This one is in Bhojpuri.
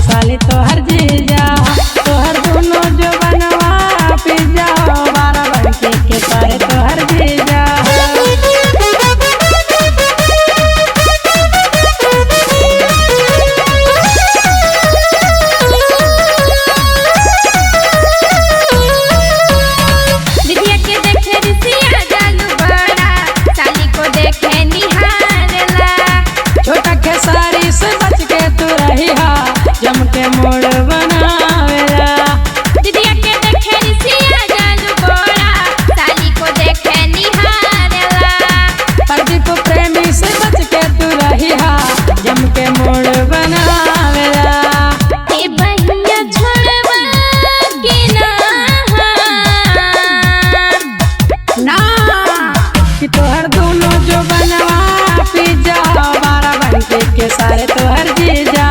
साली तोहर जीजा, तोहर दोनों जो बनवा पिज्जा बारा बनके के साले तोहर जीजा। खेसारी से बच के तू रही हा जम के मोड़ बनावेला। दीदिया के देखे रिसिया जालू गोरा साली को देखे निहारेला। प्रदीप प्रेमी से बच के तू रही हा जम के मोड़ बनावेला। ए बहिया छोड़वा के ना कि तोहर दोनों जो बनवा पिज्जा बारा बनके के सारे तोहर जीजा।